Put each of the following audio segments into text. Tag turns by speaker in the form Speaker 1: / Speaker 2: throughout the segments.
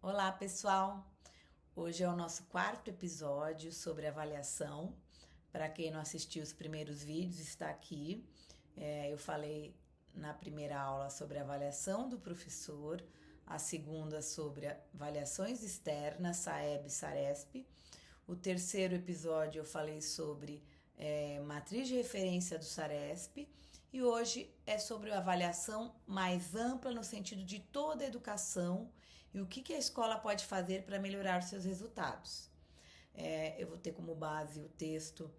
Speaker 1: Olá, pessoal! Hoje é o nosso quarto episódio sobre avaliação. Para quem não assistiu os primeiros vídeos, está aqui. Eu falei na primeira aula sobre a avaliação do professor, a segunda sobre avaliações externas, SAEB e SARESP. O terceiro episódio eu falei sobre matriz de referência do SARESP. E hoje é sobre a avaliação mais ampla no sentido de toda a educação e o que a escola pode fazer para melhorar os seus resultados. Eu vou ter como base o texto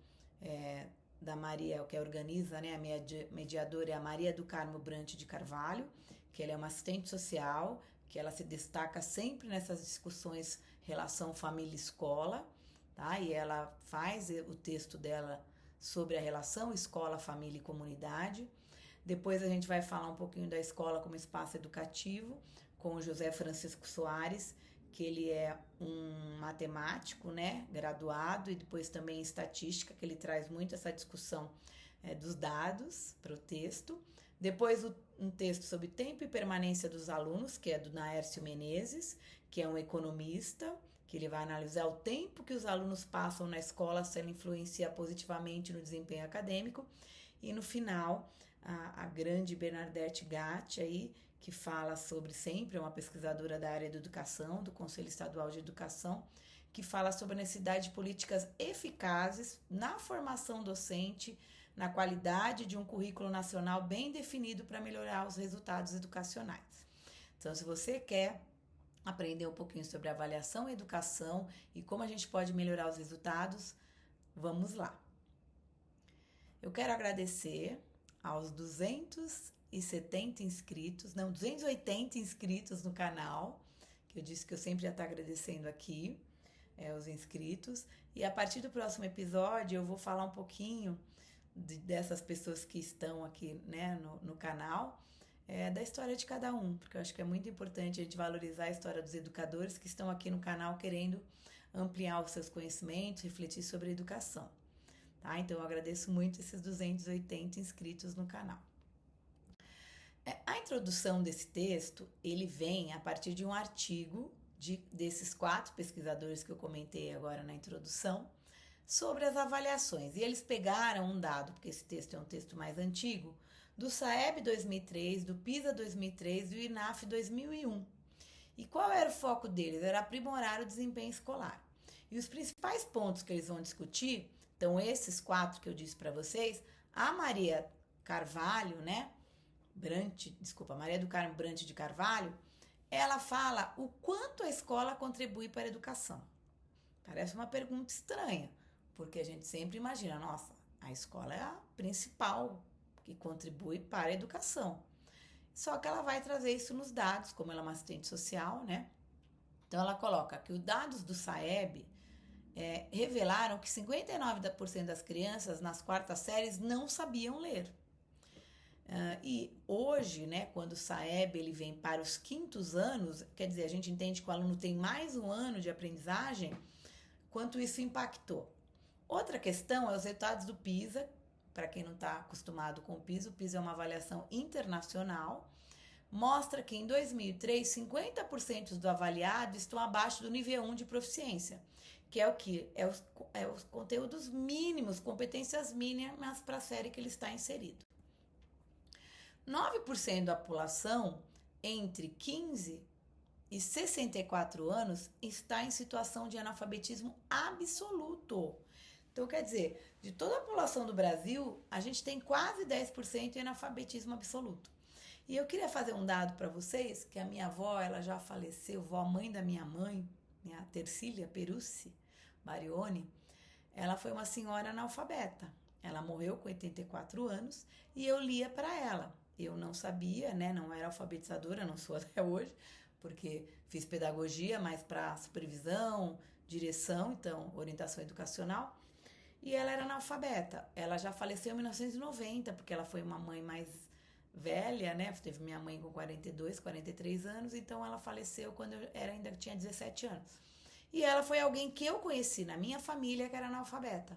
Speaker 1: da Maria, que organiza, né, a mediadora é a Maria do Carmo Brant de Carvalho, que ela é uma assistente social, que ela se destaca sempre nessas discussões relação família-escola, tá? E ela faz o texto dela sobre a relação escola, família e comunidade. Depois a gente vai falar um pouquinho da escola como espaço educativo com o José Francisco Soares, que ele é um matemático, né, graduado, e depois também em estatística, que ele traz muito essa discussão dos dados para o texto. Depois um texto sobre tempo e permanência dos alunos, que é do Naércio Menezes, que é um economista, que ele vai analisar o tempo que os alunos passam na escola, se ele influencia positivamente no desempenho acadêmico. E no final, a grande Bernadette Gatti, aí, que fala sobre sempre, é uma pesquisadora da área da educação, do Conselho Estadual de Educação, que fala sobre a necessidade de políticas eficazes na formação docente, na qualidade de um currículo nacional bem definido para melhorar os resultados educacionais. Então, se você quer aprender um pouquinho sobre avaliação e educação e como a gente pode melhorar os resultados, vamos lá. Eu quero agradecer aos 270 inscritos, não, 280 inscritos no canal, que eu disse que eu sempre já estou agradecendo aqui, os inscritos. E a partir do próximo episódio eu vou falar um pouquinho dessas pessoas que estão aqui, né, no canal, da história de cada um, porque eu acho que é muito importante a gente valorizar a história dos educadores que estão aqui no canal querendo ampliar os seus conhecimentos, refletir sobre a educação. Tá? Então eu agradeço muito esses 280 inscritos no canal. A introdução desse texto, ele vem a partir de um artigo desses 4 pesquisadores que eu comentei agora na introdução, sobre as avaliações. E eles pegaram um dado, porque esse texto é um texto mais antigo, do SAEB 2003, do PISA 2003 e do INAF 2001. E qual era o foco deles? Era aprimorar o desempenho escolar. E os principais pontos que eles vão discutir, então esses 4 que eu disse para vocês, a Maria Carvalho, né? Maria do Carmo Brant de Carvalho, ela fala o quanto a escola contribui para a educação. Parece uma pergunta estranha, porque a gente sempre imagina, nossa, a escola é a principal que contribui para a educação. Só que ela vai trazer isso nos dados, como ela é uma assistente social, né? Então ela coloca que os dados do SAEB revelaram que 59% das crianças nas quartas séries não sabiam ler. E hoje, né, quando o SAEB ele vem para os 5º anos, quer dizer, a gente entende que o aluno tem mais um ano de aprendizagem, quanto isso impactou. Outra questão é os resultados do PISA. Para quem não está acostumado com o PISA é uma avaliação internacional, mostra que em 2003, 50% do avaliado estão abaixo do nível 1 de proficiência, que é o que? Os conteúdos mínimos, competências mínimas para a série que ele está inserido. 9% da população entre 15 e 64 anos está em situação de analfabetismo absoluto. Então, quer dizer, de toda a população do Brasil, a gente tem quase 10% em analfabetismo absoluto. E eu queria fazer um dado para vocês, que a minha avó, ela já faleceu, a mãe da minha mãe, a Tercília Perucci Barioni, ela foi uma senhora analfabeta. Ela morreu com 84 anos e eu lia para ela. Eu não sabia, né, não era alfabetizadora, não sou até hoje, porque fiz pedagogia, mas para supervisão, direção, então orientação educacional. E ela era analfabeta. Ela já faleceu em 1990, porque ela foi uma mãe mais velha, né? Teve minha mãe com 42, 43 anos, então ela faleceu quando eu ainda tinha 17 anos. E ela foi alguém que eu conheci na minha família que era analfabeta.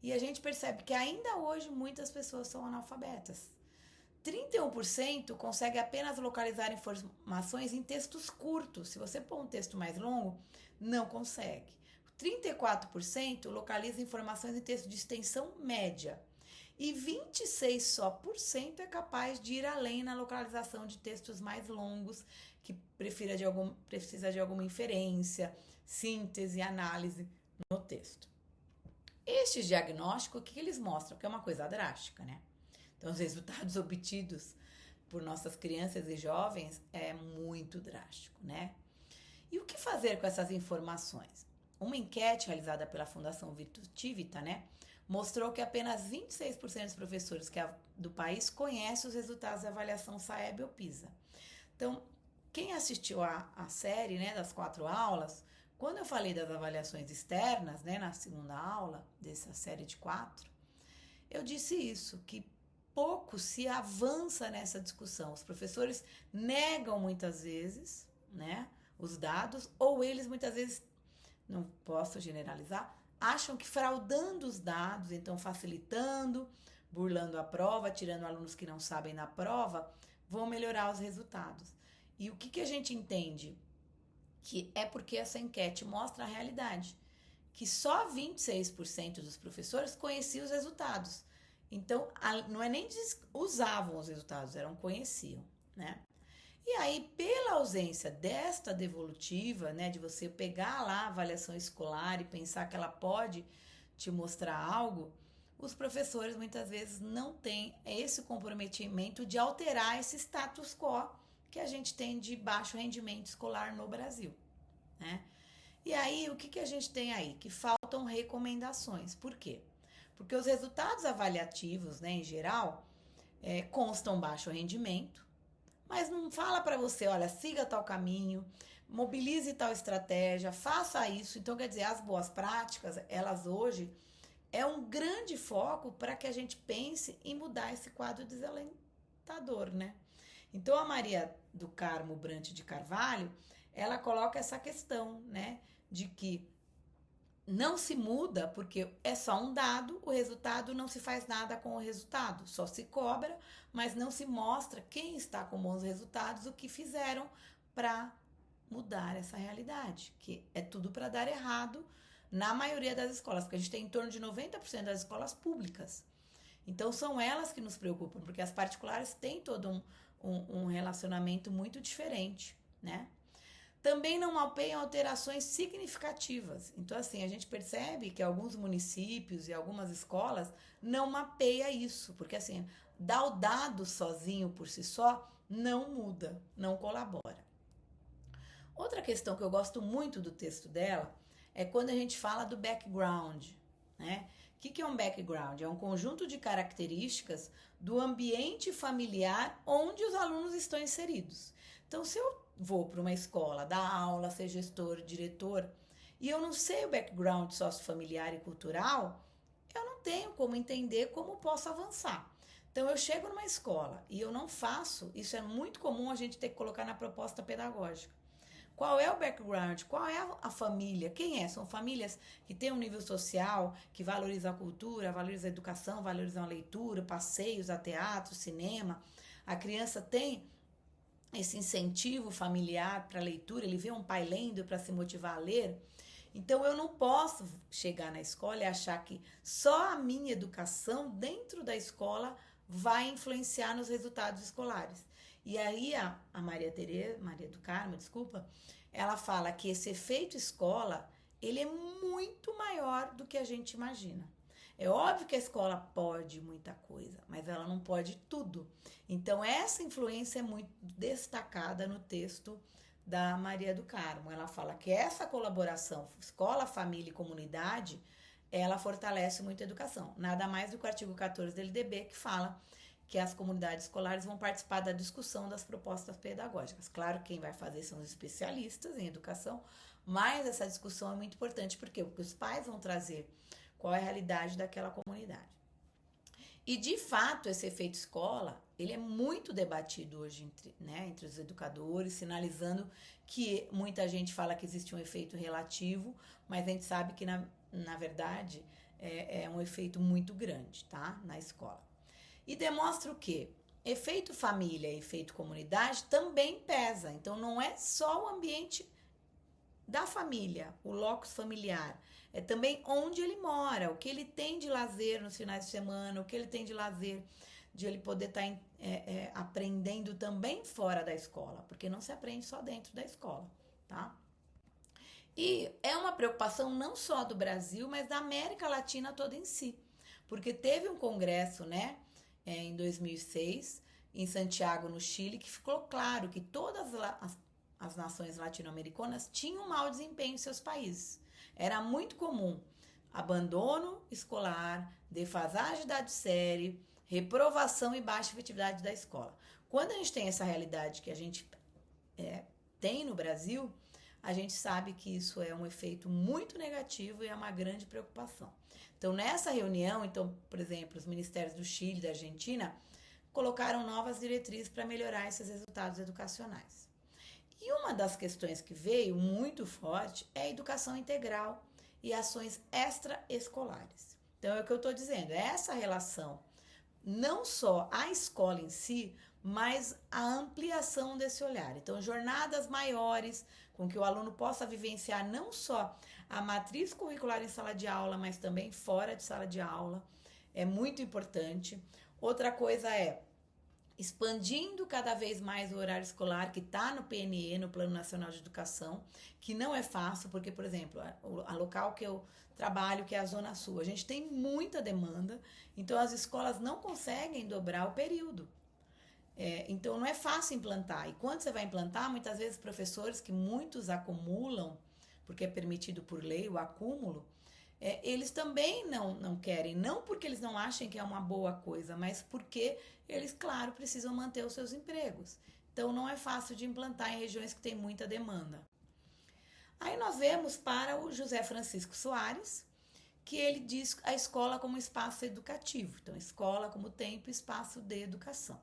Speaker 1: E a gente percebe que ainda hoje muitas pessoas são analfabetas. 31% consegue apenas localizar informações em textos curtos. Se você pôr um texto mais longo, não consegue. 34% localiza informações em texto de extensão média. E 26% só por cento é capaz de ir além na localização de textos mais longos, que precisa de alguma inferência, síntese, análise no texto. Estes diagnósticos, o que eles mostram? Que é uma coisa drástica, né? Então, os resultados obtidos por nossas crianças e jovens é muito drástico, né? E o que fazer com essas informações? Uma enquete realizada pela Fundação Virtutivita, né, mostrou que apenas 26% dos professores do país conhecem os resultados da avaliação SAEB ou PISA. Então, quem assistiu a série, né, das 4 aulas, quando eu falei das avaliações externas, né, na segunda aula dessa série de 4, eu disse isso, que pouco se avança nessa discussão. Os professores negam muitas vezes, né, os dados, ou eles muitas vezes, não posso generalizar, acham que fraudando os dados, então facilitando, burlando a prova, tirando alunos que não sabem na prova, vão melhorar os resultados. E o que a gente entende? Que é porque essa enquete mostra a realidade, que só 26% dos professores conheciam os resultados. Então, não é nem usavam os resultados, conheciam, né? E aí, pela ausência desta devolutiva, né, de você pegar lá a avaliação escolar e pensar que ela pode te mostrar algo, os professores muitas vezes não têm esse comprometimento de alterar esse status quo que a gente tem de baixo rendimento escolar no Brasil, né? E aí, o que a gente tem aí? Que faltam recomendações. Por quê? Porque os resultados avaliativos, né, em geral, constam baixo rendimento, mas não fala para você, olha, siga tal caminho, mobilize tal estratégia, faça isso. Então, quer dizer, as boas práticas, elas hoje é um grande foco para que a gente pense em mudar esse quadro desalentador, né? Então, a Maria do Carmo Brant de Carvalho, ela coloca essa questão, né, de que não se muda porque é só um dado, o resultado não se faz nada com o resultado, só se cobra, mas não se mostra quem está com bons resultados, o que fizeram para mudar essa realidade, que é tudo para dar errado na maioria das escolas, porque a gente tem em torno de 90% das escolas públicas. Então são elas que nos preocupam, porque as particulares têm todo um relacionamento muito diferente, né? Também não mapeiam alterações significativas. Então, assim, a gente percebe que alguns municípios e algumas escolas não mapeia isso, porque, assim, dar o dado sozinho por si só não muda, não colabora. Outra questão que eu gosto muito do texto dela é quando a gente fala do background, né? O que é um background? É um conjunto de características do ambiente familiar onde os alunos estão inseridos. Então, se eu vou para uma escola, dar aula, ser gestor, diretor, e eu não sei o background sociofamiliar e cultural, eu não tenho como entender como posso avançar. Então, eu chego numa escola e eu não faço, isso é muito comum a gente ter que colocar na proposta pedagógica. Qual é o background? Qual é a família? Quem é? São famílias que têm um nível social, que valorizam a cultura, valorizam a educação, valorizam a leitura, passeios a teatro, cinema. A criança tem esse incentivo familiar para a leitura, ele vê um pai lendo para se motivar a ler. Então, eu não posso chegar na escola e achar que só a minha educação dentro da escola vai influenciar nos resultados escolares. E aí, a Maria do Carmo, desculpa, ela fala que esse efeito escola, ele é muito maior do que a gente imagina. É óbvio que a escola pode muita coisa, mas ela não pode tudo. Então, essa influência é muito destacada no texto da Maria do Carmo. Ela fala que essa colaboração escola, família e comunidade, ela fortalece muito a educação. Nada mais do que o artigo 14 da LDB, que fala que as comunidades escolares vão participar da discussão das propostas pedagógicas. Claro, quem vai fazer são os especialistas em educação, mas essa discussão é muito importante. Por quê? Porque os pais vão trazer qual é a realidade daquela comunidade. E, de fato, esse efeito escola, ele é muito debatido hoje entre os educadores, sinalizando que muita gente fala que existe um efeito relativo, mas a gente sabe que, na verdade, é um efeito muito grande, tá? Na escola. E demonstra o quê? efeito família e efeito comunidade também pesa. Então, não é só o ambiente da família, o locus familiar. É também onde ele mora, o que ele tem de lazer nos finais de semana, o que ele tem de lazer, de ele poder estar aprendendo também fora da escola, porque não se aprende só dentro da escola, tá? E é uma preocupação não só do Brasil, mas da América Latina toda em si, porque teve um congresso, né, em 2006, em Santiago, no Chile, que ficou claro que todas as nações latino-americanas tinham mau desempenho em seus países. Era muito comum abandono escolar, defasagem da série, reprovação e baixa efetividade da escola. Quando a gente tem essa realidade que a gente tem no Brasil, a gente sabe que isso é um efeito muito negativo e é uma grande preocupação. Então, nessa reunião, por exemplo, os ministérios do Chile e da Argentina colocaram novas diretrizes para melhorar esses resultados educacionais. E uma das questões que veio muito forte é a educação integral e ações extraescolares. Então, é o que eu estou dizendo, é essa relação, não só a escola em si, mas a ampliação desse olhar. Então, jornadas maiores, com que o aluno possa vivenciar não só a matriz curricular em sala de aula, mas também fora de sala de aula, é muito importante. Outra coisa é expandindo cada vez mais o horário escolar que está no PNE, no Plano Nacional de Educação, que não é fácil, porque, por exemplo, a local que eu trabalho, que é a Zona Sul, a gente tem muita demanda, então as escolas não conseguem dobrar o período. Então não é fácil implantar, e quando você vai implantar, muitas vezes professores que muitos acumulam, porque é permitido por lei o acúmulo, eles também não querem, não porque eles não achem que é uma boa coisa, mas porque eles, claro, precisam manter os seus empregos. Então não é fácil de implantar em regiões que tem muita demanda. Aí nós vemos para o José Francisco Soares, que ele diz a escola como espaço educativo, então escola como tempo e espaço de educação.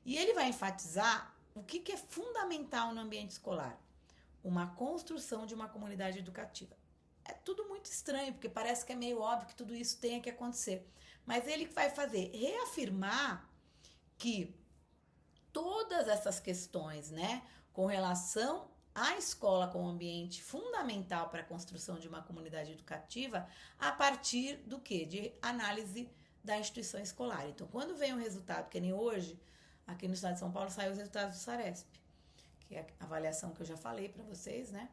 Speaker 1: E ele vai enfatizar o que é fundamental no ambiente escolar, uma construção de uma comunidade educativa. É tudo muito estranho, porque parece que é meio óbvio que tudo isso tenha que acontecer. Mas ele vai fazer reafirmar que todas essas questões, né, com relação à escola como ambiente fundamental para a construção de uma comunidade educativa, a partir do quê? De análise da instituição escolar. Então, quando vem um resultado, que nem hoje, aqui no estado de São Paulo, saiu os resultados do Saresp, que é a avaliação que eu já falei para vocês, né,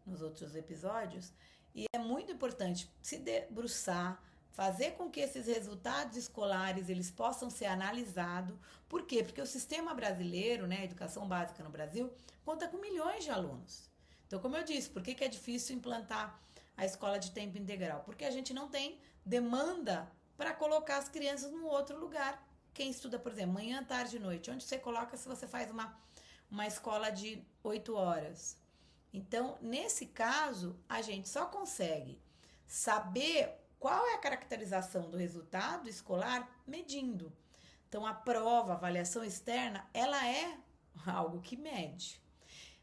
Speaker 1: nos outros episódios. E é muito importante se debruçar, fazer com que esses resultados escolares eles possam ser analisados. Por quê? Porque o sistema brasileiro, né, a educação básica no Brasil, conta com milhões de alunos. Então, como eu disse, por que é difícil implantar a escola de tempo integral? Porque a gente não tem demanda para colocar as crianças num outro lugar. Quem estuda, por exemplo, manhã, tarde e noite, onde você coloca se você faz uma escola de 8 horas? Então, nesse caso, a gente só consegue saber qual é a caracterização do resultado escolar medindo. Então, a prova, a avaliação externa, ela é algo que mede.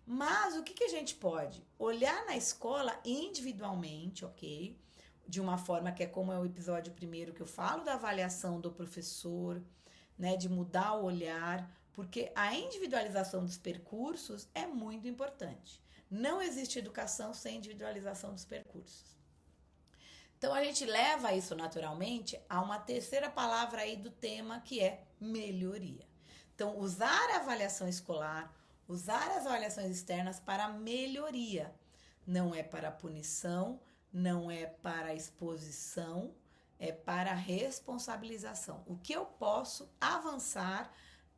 Speaker 1: Mas o que a gente pode? Olhar na escola individualmente, ok? De uma forma que é como é o episódio primeiro que eu falo da avaliação do professor, né? De mudar o olhar, porque a individualização dos percursos é muito importante. Não existe educação sem individualização dos percursos. Então, a gente leva isso naturalmente a uma terceira palavra aí do tema, que é melhoria. Então, usar a avaliação escolar, usar as avaliações externas para melhoria. Não é para punição, não é para exposição, é para responsabilização. O que eu posso avançar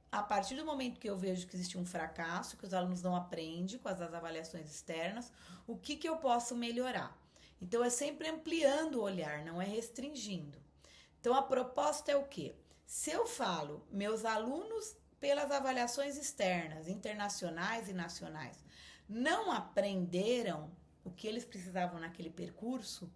Speaker 1: a partir do momento que eu vejo que existe um fracasso, que os alunos não aprendem com as avaliações externas, o que eu posso melhorar? Então, é sempre ampliando o olhar, não é restringindo. Então, a proposta é o quê? Se eu falo, meus alunos, pelas avaliações externas, internacionais e nacionais, não aprenderam o que eles precisavam naquele percurso,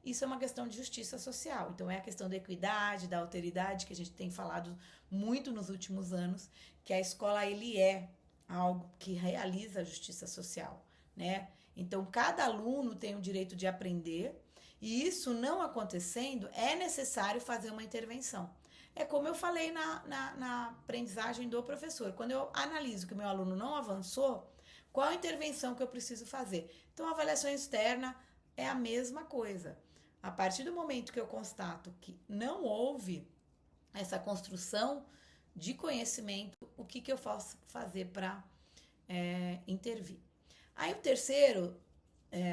Speaker 1: isso é uma questão de justiça social. Então, é a questão da equidade, da alteridade, que a gente tem falado muito nos últimos anos, que a escola, ele é algo que realiza a justiça social, né? Então, cada aluno tem o direito de aprender, e isso não acontecendo, é necessário fazer uma intervenção. É como eu falei na aprendizagem do professor. Quando eu analiso que o meu aluno não avançou, qual a intervenção que eu preciso fazer? Então, a avaliação externa é a mesma coisa. A partir do momento que eu constato que não houve essa construção de conhecimento, o que eu posso fazer para intervir? Aí o terceiro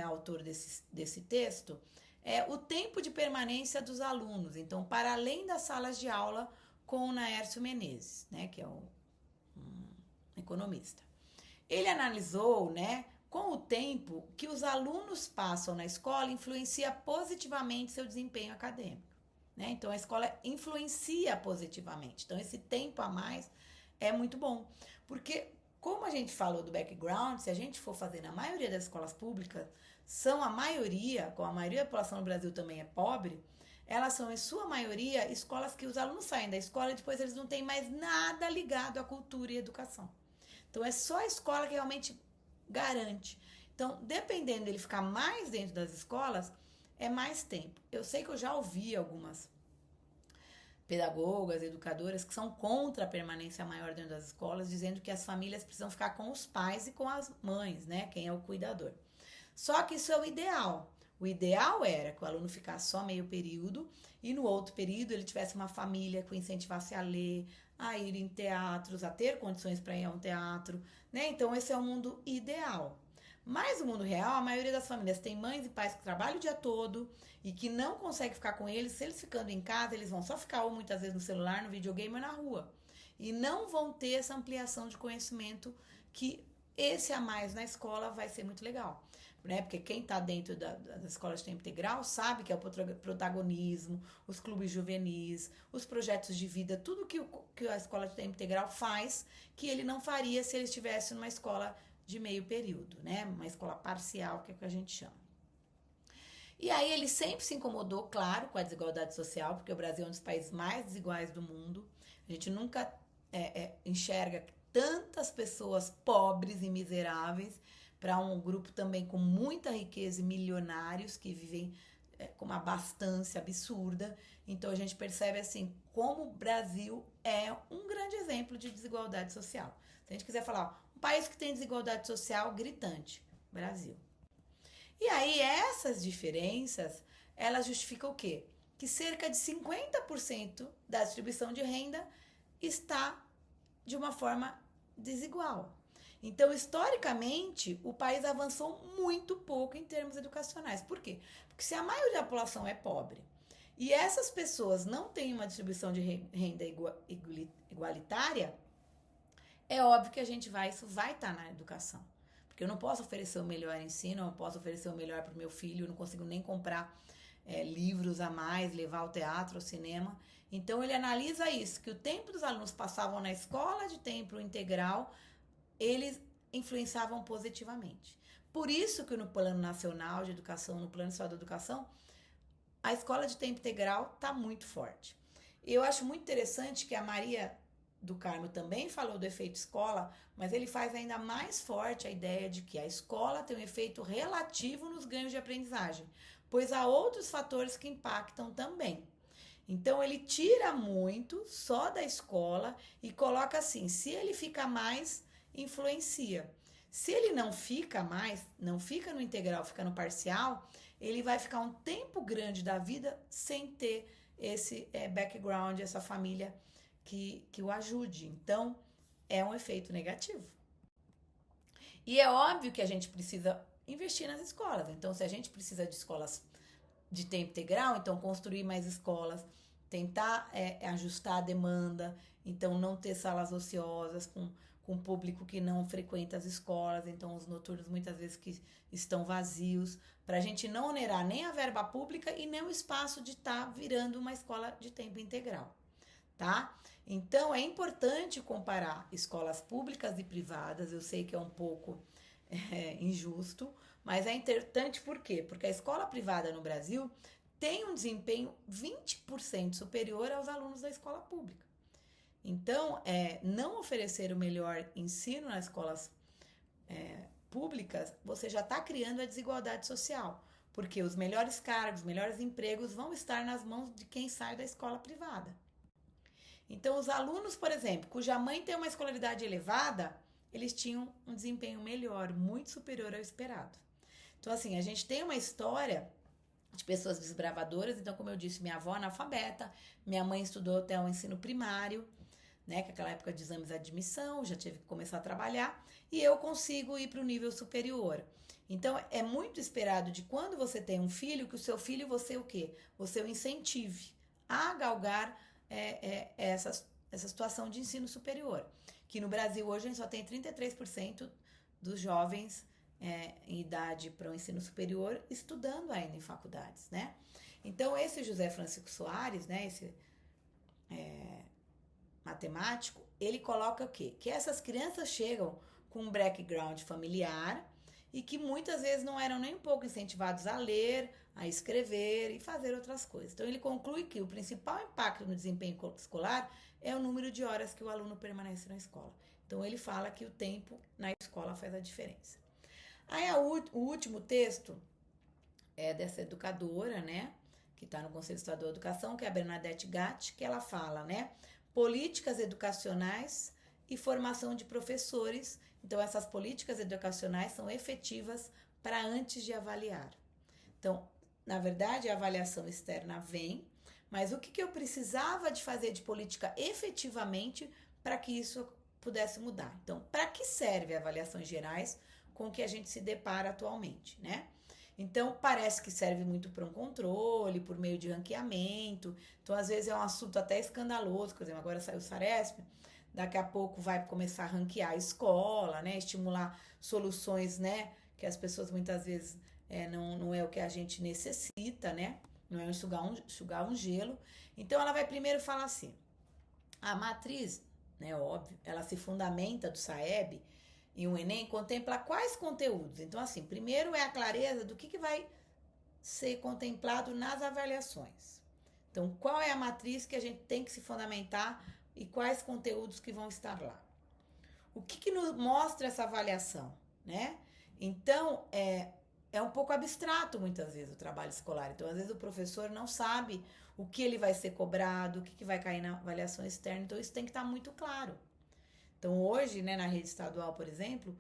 Speaker 1: autor desse texto é o tempo de permanência dos alunos. Então, para além das salas de aula com o Naércio Menezes, né, que é um economista. Ele analisou, né, com o tempo que os alunos passam na escola influencia positivamente seu desempenho acadêmico. Né? Então, a escola influencia positivamente. Então, esse tempo a mais é muito bom. Porque, como a gente falou do background, se a gente for fazer na maioria das escolas públicas, são a maioria, como a maioria da população no Brasil também é pobre, elas são, em sua maioria, escolas que os alunos saem da escola e depois eles não têm mais nada ligado à cultura e educação. Então, é só a escola que realmente garante. Então, dependendo dele ficar mais dentro das escolas, é mais tempo. Eu sei que eu já ouvi algumas pedagogas, educadoras que são contra a permanência maior dentro das escolas, dizendo que as famílias precisam ficar com os pais e com as mães, né? Quem é o cuidador. Só que isso é o ideal. O ideal era que o aluno ficasse só meio período e no outro período ele tivesse uma família que o incentivasse a ler, a ir em teatros, a ter condições para ir a um teatro, né? Então esse é o mundo ideal. Mas no mundo real, a maioria das famílias tem mães e pais que trabalham o dia todo e que não conseguem ficar com eles. Se eles ficando em casa, eles vão só ficar ou muitas vezes no celular, no videogame ou na rua. E não vão ter essa ampliação de conhecimento que esse a mais na escola vai ser muito legal. Né? Porque quem está dentro das escolas de tempo integral sabe que é o protagonismo, os clubes juvenis, os projetos de vida, tudo que a escola de tempo integral faz que ele não faria se ele estivesse numa escola de meio período, né? Uma escola parcial, que é o que a gente chama. E aí ele sempre se incomodou, claro, com a desigualdade social, porque o Brasil é um dos países mais desiguais do mundo. A gente nunca enxerga tantas pessoas pobres e miseráveis para um grupo também com muita riqueza e milionários que vivem com uma abastança absurda. Então a gente percebe assim como o Brasil é um grande exemplo de desigualdade social. Se a gente quiser falar, um país que tem desigualdade social gritante, Brasil. E aí essas diferenças, elas justificam o quê? Que cerca de 50% da distribuição de renda está de uma forma desigual. Então, historicamente, o país avançou muito pouco em termos educacionais. Por quê? Porque se a maioria da população é pobre e essas pessoas não têm uma distribuição de renda igualitária, é óbvio que isso vai estar na educação. Porque eu não posso oferecer o melhor ensino, eu não posso oferecer o melhor para o meu filho, eu não consigo nem comprar livros a mais, levar ao teatro, ao cinema. Então, ele analisa isso, que o tempo dos alunos passavam na escola de tempo integral, eles influenciavam positivamente. Por isso que no Plano Nacional de Educação, no Plano Nacional de Educação, a escola de tempo integral está muito forte. Eu acho muito interessante que a Maria do Carmo também falou do efeito escola, mas ele faz ainda mais forte a ideia de que a escola tem um efeito relativo nos ganhos de aprendizagem, pois há outros fatores que impactam também. Então, ele tira muito só da escola e coloca assim, se ele fica mais, influencia. Se ele não fica mais, não fica no integral, fica no parcial, ele vai ficar um tempo grande da vida sem ter esse background, essa família que o ajude. Então, é um efeito negativo. E é óbvio que a gente precisa investir nas escolas. Então, se a gente precisa de escolas de tempo integral, então construir mais escolas, tentar ajustar a demanda, então não ter salas ociosas com público que não frequenta as escolas, então os noturnos muitas vezes que estão vazios, para a gente não onerar nem a verba pública e nem o espaço de estar virando uma escola de tempo integral, tá? Então é importante comparar escolas públicas e privadas, eu sei que é um pouco injusto, mas é importante por quê? Porque a escola privada no Brasil tem um desempenho 20% superior aos alunos da escola pública. Então, não oferecer o melhor ensino nas escolas públicas, você já está criando a desigualdade social, porque os melhores cargos, os melhores empregos vão estar nas mãos de quem sai da escola privada. Então, os alunos, por exemplo, cuja mãe tem uma escolaridade elevada, eles tinham um desempenho melhor, muito superior ao esperado. Então, assim, a gente tem uma história de pessoas desbravadoras. Então, como eu disse, minha avó é analfabeta, minha mãe estudou até o ensino primário, né, que é aquela época de exames de admissão, já tive que começar a trabalhar, e eu consigo ir para o nível superior. Então, é muito esperado de quando você tem um filho, que o seu filho, você o quê? Você o incentive a galgar essa situação de ensino superior. Que no Brasil hoje a gente só tem 33% dos jovens em idade para o ensino superior estudando ainda em faculdades, né? Então, esse José Francisco Soares, né, esse matemático, ele coloca o quê? Que essas crianças chegam com um background familiar e que muitas vezes não eram nem um pouco incentivados a ler, a escrever e fazer outras coisas. Então, ele conclui que o principal impacto no desempenho escolar é o número de horas que o aluno permanece na escola. Então, ele fala que o tempo na escola faz a diferença. Aí, o último texto é dessa educadora, né, que está no Conselho Estadual de Educação, que é a Bernadette Gatti, que ela fala, né, políticas educacionais e formação de professores. Então, essas políticas educacionais são efetivas para antes de avaliar. Então, na verdade, a avaliação externa vem, mas o que eu precisava de fazer de política efetivamente para que isso pudesse mudar? Então, para que serve a avaliações gerais com que a gente se depara atualmente, né? Então, parece que serve muito para um controle, por meio de ranqueamento. Então, às vezes é um assunto até escandaloso. Por exemplo, agora saiu o Saresp, daqui a pouco vai começar a ranquear a escola, né? Estimular soluções, né? Que as pessoas muitas vezes não é o que a gente necessita, né? Não é enxugar um gelo. Então, ela vai primeiro falar assim, a matriz, né, óbvio, ela se fundamenta do SAEB e o Enem contempla quais conteúdos? Então, assim, primeiro é a clareza do que vai ser contemplado nas avaliações. Então, qual é a matriz que a gente tem que se fundamentar e quais conteúdos que vão estar lá? O que nos mostra essa avaliação, né? Então, é um pouco abstrato muitas vezes o trabalho escolar. Então, às vezes o professor não sabe o que ele vai ser cobrado, o que vai cair na avaliação externa. Então, isso tem que estar muito claro. Então, hoje, né, na rede estadual, por exemplo,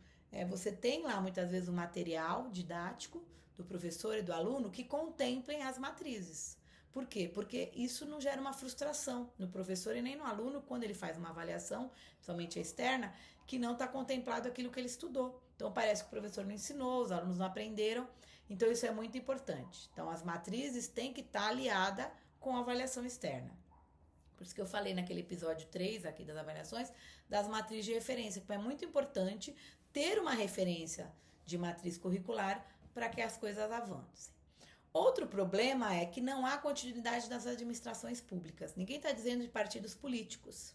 Speaker 1: você tem lá muitas vezes um material didático do professor e do aluno que contemplem as matrizes. Por quê? Porque isso não gera uma frustração no professor e nem no aluno quando ele faz uma avaliação, somente a externa, que não está contemplado aquilo que ele estudou. Então, parece que o professor não ensinou, os alunos não aprenderam. Então, isso é muito importante. Então, as matrizes têm que estar aliadas com a avaliação externa. Por isso que eu falei naquele episódio 3 aqui das avaliações, das matrizes de referência, que é muito importante ter uma referência de matriz curricular para que as coisas avancem. Outro problema é que não há continuidade das administrações públicas. Ninguém está dizendo de partidos políticos.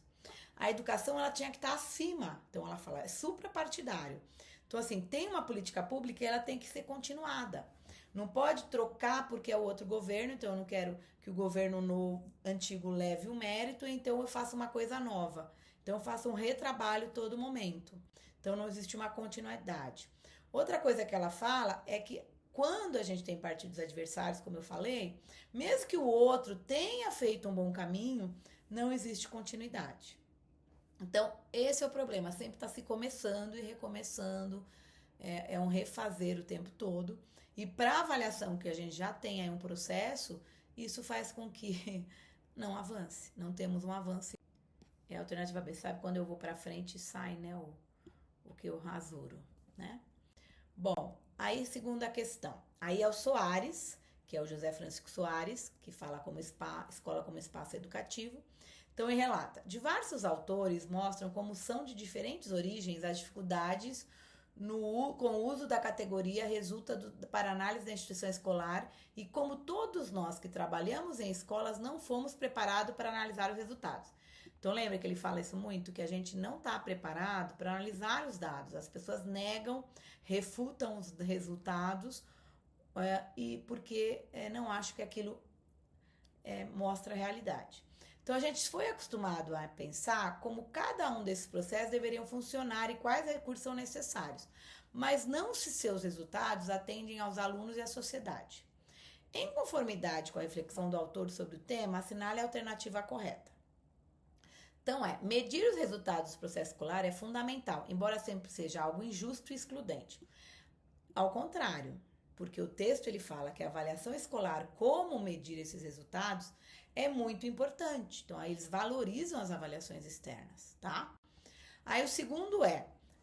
Speaker 1: A educação ela tinha que estar acima. Então ela fala, é suprapartidário. Então assim, tem uma política pública e ela tem que ser continuada. Não pode trocar porque é o outro governo, então eu não quero que o governo antigo leve o mérito, então eu faço uma coisa nova. Então eu faço um retrabalho todo momento. Então não existe uma continuidade. Outra coisa que ela fala é que quando a gente tem partidos adversários, como eu falei, mesmo que o outro tenha feito um bom caminho, não existe continuidade. Então, esse é o problema, sempre está se começando e recomeçando, é um refazer o tempo todo. E para avaliação que a gente já tem aí um processo, isso faz com que não avance, não temos um avanço. É a alternativa B, sabe quando eu vou para frente sai, né, o que eu rasuro, né? Bom, aí segunda questão, aí é o Soares, que é o José Francisco Soares, que fala como escola como espaço educativo. Então, ele relata, diversos autores mostram como são de diferentes origens as dificuldades com o uso da categoria resulta para análise da instituição escolar e como todos nós que trabalhamos em escolas não fomos preparados para analisar os resultados. Então, lembra que ele fala isso muito? Que a gente não está preparado para analisar os dados. As pessoas negam, refutam os resultados e porque não acham que aquilo mostra a realidade. Então, a gente foi acostumado a pensar como cada um desses processos deveriam funcionar e quais recursos são necessários, mas não se seus resultados atendem aos alunos e à sociedade. Em conformidade com a reflexão do autor sobre o tema, assinale a alternativa correta. Então, medir os resultados do processo escolar é fundamental, embora sempre seja algo injusto e excludente. Ao contrário, porque o texto ele fala que a avaliação escolar, como medir esses resultados, é muito importante. Então, aí eles valorizam as avaliações externas, tá? Aí o segundo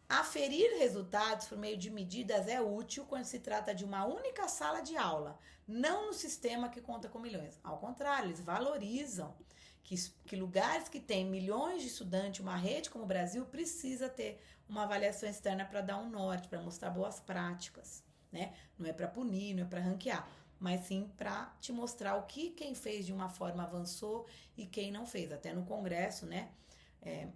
Speaker 1: aferir resultados por meio de medidas é útil quando se trata de uma única sala de aula, não no sistema que conta com milhões. Ao contrário, eles valorizam que lugares que têm milhões de estudantes, uma rede como o Brasil, precisa ter uma avaliação externa para dar um norte, para mostrar boas práticas, né? Não é para punir, não é para ranquear, mas sim para te mostrar o que quem fez de uma forma avançou e quem não fez. Até no Congresso, né?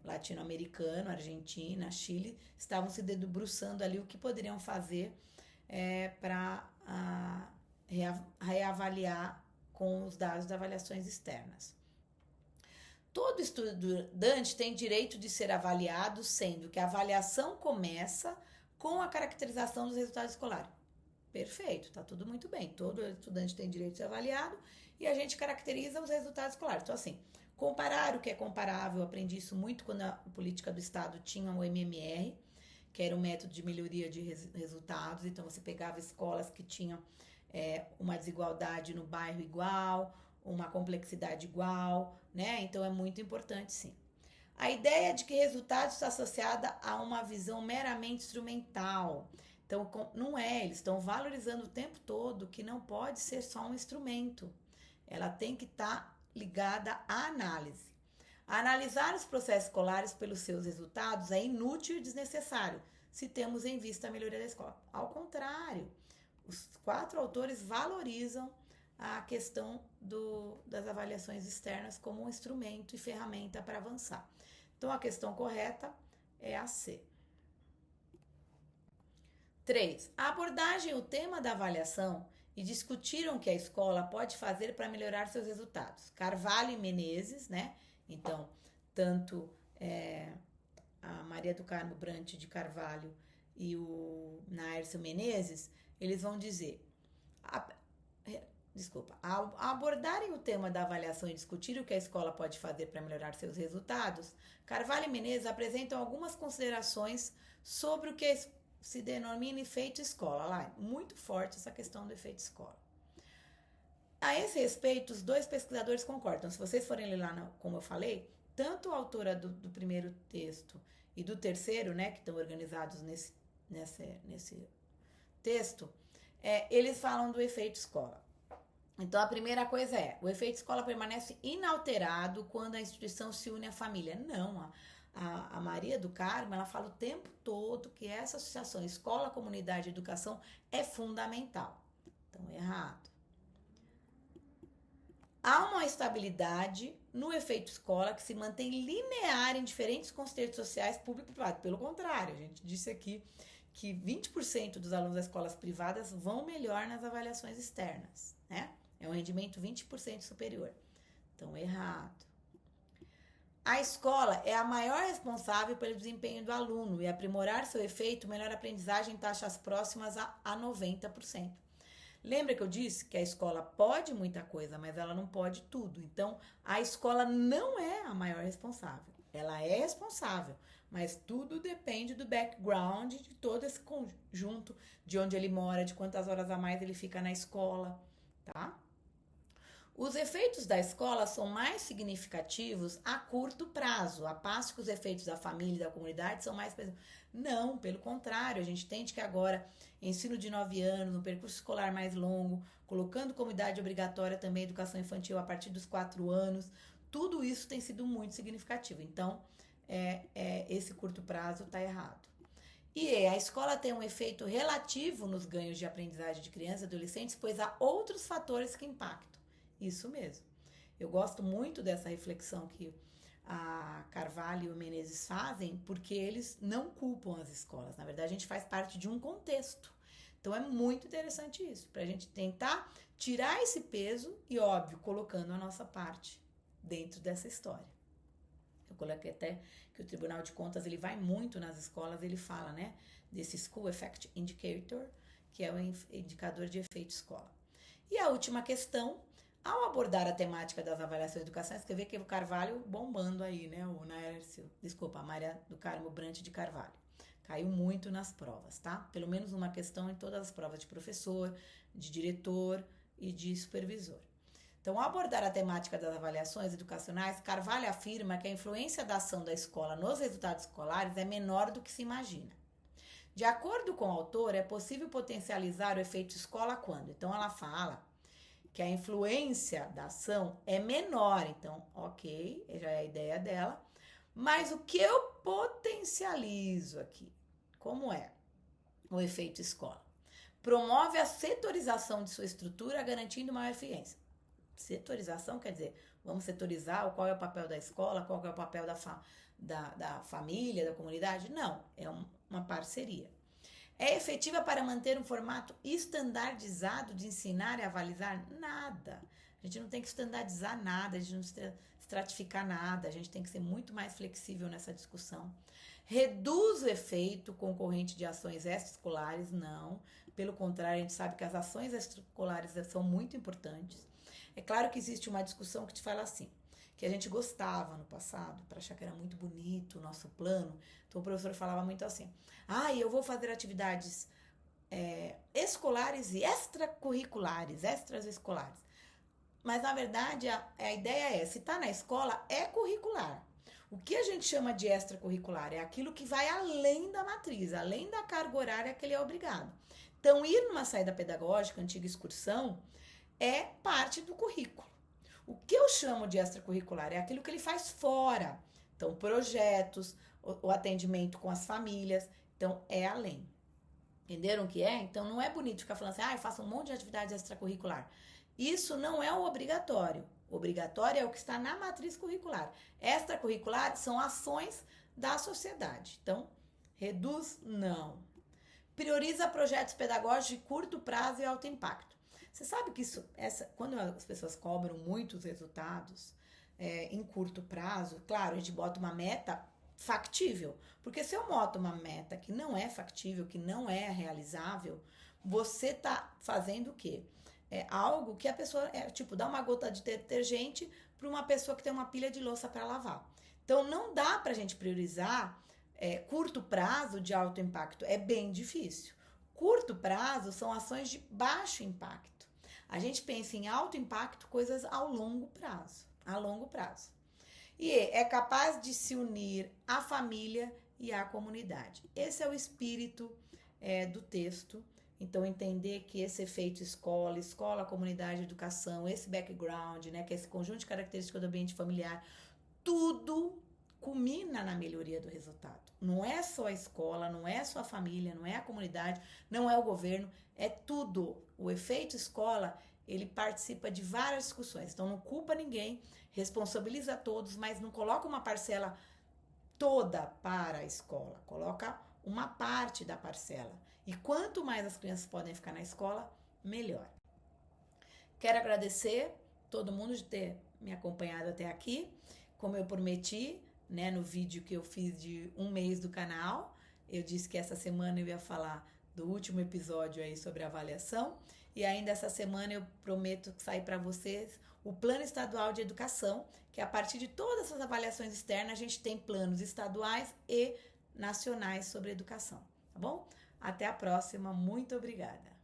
Speaker 1: Latino-americano, Argentina, Chile, estavam se debruçando ali o que poderiam fazer para reavaliar com os dados de avaliações externas. Todo estudante tem direito de ser avaliado, sendo que a avaliação começa com a caracterização dos resultados escolares. Perfeito, tá tudo muito bem. Todo estudante tem direito de ser avaliado e a gente caracteriza os resultados escolares. Então, assim, comparar o que é comparável, eu aprendi isso muito quando a política do Estado tinha o MMR, que era um método de melhoria de resultados. Então, você pegava escolas que tinham uma desigualdade no bairro igual, uma complexidade igual, né? Então, é muito importante, sim. A ideia de que resultado está associada a uma visão meramente instrumental. Então, não eles estão valorizando o tempo todo que não pode ser só um instrumento. Ela tem que estar ligada à análise. Analisar os processos escolares pelos seus resultados é inútil e desnecessário se temos em vista a melhoria da escola. Ao contrário, os 4 autores valorizam a questão das avaliações externas como um instrumento e ferramenta para avançar. Então, a questão correta é a C. 3. A abordagem e o tema da avaliação e discutiram o que a escola pode fazer para melhorar seus resultados. Carvalho e Menezes, né? Então, tanto a Maria do Carmo Brant de Carvalho e o Naércio Menezes, eles vão dizer... Ao abordarem o tema da avaliação e discutir o que a escola pode fazer para melhorar seus resultados, Carvalho e Menezes apresentam algumas considerações sobre o que se denomina efeito escola. Lá, muito forte essa questão do efeito escola. A esse respeito, os 2 pesquisadores concordam. Se vocês forem ler lá, como eu falei, tanto a autora do primeiro texto e do terceiro, né, que estão organizados nesse texto, eles falam do efeito escola. Então, a primeira coisa o efeito escola permanece inalterado quando a instituição se une à família. Não, a Maria do Carmo, ela fala o tempo todo que essa associação escola, comunidade e educação é fundamental. Então, errado. Há uma estabilidade no efeito escola que se mantém linear em diferentes contextos sociais, público e privado. Pelo contrário, a gente disse aqui que 20% dos alunos das escolas privadas vão melhor nas avaliações externas, né? É um rendimento 20% superior. Então, errado. A escola é a maior responsável pelo desempenho do aluno e aprimorar seu efeito melhora a aprendizagem em taxas próximas a 90%. Lembra que eu disse que a escola pode muita coisa, mas ela não pode tudo. Então, a escola não é a maior responsável. Ela é responsável, mas tudo depende do background de todo esse conjunto, de onde ele mora, de quantas horas a mais ele fica na escola, tá? Os efeitos da escola são mais significativos a curto prazo, a passo que os efeitos da família e da comunidade são mais... Não, pelo contrário, a gente entende que agora, ensino de 9 anos, um percurso escolar mais longo, colocando como idade obrigatória também a educação infantil a partir dos 4 anos, tudo isso tem sido muito significativo. Então, esse curto prazo está errado. E a escola tem um efeito relativo nos ganhos de aprendizagem de crianças e adolescentes, pois há outros fatores que impactam. Isso mesmo. Eu gosto muito dessa reflexão que a Carvalho e o Menezes fazem, porque eles não culpam as escolas. Na verdade, a gente faz parte de um contexto. Então, é muito interessante isso, para a gente tentar tirar esse peso e, óbvio, colocando a nossa parte dentro dessa história. Eu coloquei até que o Tribunal de Contas, ele vai muito nas escolas, ele fala, né, desse School Effect Indicator, que é o indicador de efeito escola. E a última questão... Ao abordar a temática das avaliações de educação, você vê que o Carvalho bombando aí, né? O Naércio, desculpa, a Maria do Carmo Brant de Carvalho. Caiu muito nas provas, tá? Pelo menos uma questão em todas as provas de professor, de diretor e de supervisor. Então, ao abordar a temática das avaliações educacionais, Carvalho afirma que a influência da ação da escola nos resultados escolares é menor do que se imagina. De acordo com o autor, é possível potencializar o efeito escola quando? Então, ela fala que a influência da ação é menor. Então, ok, já é a ideia dela. Mas o que eu potencializo aqui? Como é o efeito escola? Promove a setorização de sua estrutura, garantindo maior eficiência. Setorização quer dizer, vamos setorizar qual é o papel da escola, qual é o papel da família, da comunidade? Não, é uma parceria. É efetiva para manter um formato estandardizado de ensinar e avalizar? Nada. A gente não tem que standardizar nada, a gente não tem que estratificar nada, a gente tem que ser muito mais flexível nessa discussão. Reduz o efeito concorrente de ações extraescolares? Não. Pelo contrário, a gente sabe que as ações extraescolares são muito importantes. É claro que existe uma discussão que te fala assim, que a gente gostava no passado, para achar que era muito bonito o nosso plano. Então o professor falava muito assim, eu vou fazer atividades escolares e extracurriculares, extraescolares. Mas na verdade a ideia se está na escola, é curricular. O que a gente chama de extracurricular é aquilo que vai além da matriz, além da carga horária que ele é obrigado. Então ir numa saída pedagógica, antiga excursão, é parte do currículo. O que eu chamo de extracurricular é aquilo que ele faz fora. Então, projetos, o atendimento com as famílias. Então, é além. Entenderam o que é? Então, não é bonito ficar falando assim, eu faço um monte de atividade extracurricular. Isso não é o obrigatório. O obrigatório é o que está na matriz curricular. Extracurricular são ações da sociedade. Então, reduz? Não. Prioriza projetos pedagógicos de curto prazo e alto impacto. Você sabe que quando as pessoas cobram muitos resultados em curto prazo, claro, a gente bota uma meta factível. Porque se eu boto uma meta que não é factível, que não é realizável, você tá fazendo o quê? É algo que a pessoa, dar uma gota de detergente para uma pessoa que tem uma pilha de louça para lavar. Então, não dá para a gente priorizar curto prazo de alto impacto. É bem difícil. Curto prazo são ações de baixo impacto. A gente pensa em alto impacto, coisas ao longo prazo. A longo prazo. E é capaz de se unir à família e à comunidade. Esse é o espírito do texto. Então, entender que esse efeito escola, comunidade, educação, esse background, né, que é esse conjunto de características do ambiente familiar, tudo culmina na melhoria do resultado. Não é só a escola, não é só a família, não é a comunidade, não é o governo, é tudo. O efeito escola, ele participa de várias discussões. Então, não culpa ninguém, responsabiliza todos, mas não coloca uma parcela toda para a escola. Coloca uma parte da parcela. E quanto mais as crianças podem ficar na escola, melhor. Quero agradecer todo mundo de ter me acompanhado até aqui. Como eu prometi, né, no vídeo que eu fiz de 1 mês do canal, eu disse que essa semana eu ia falar do último episódio aí sobre avaliação. E ainda essa semana eu prometo sair para vocês o Plano Estadual de Educação, que a partir de todas essas avaliações externas, a gente tem planos estaduais e nacionais sobre educação, tá bom? Até a próxima, muito obrigada!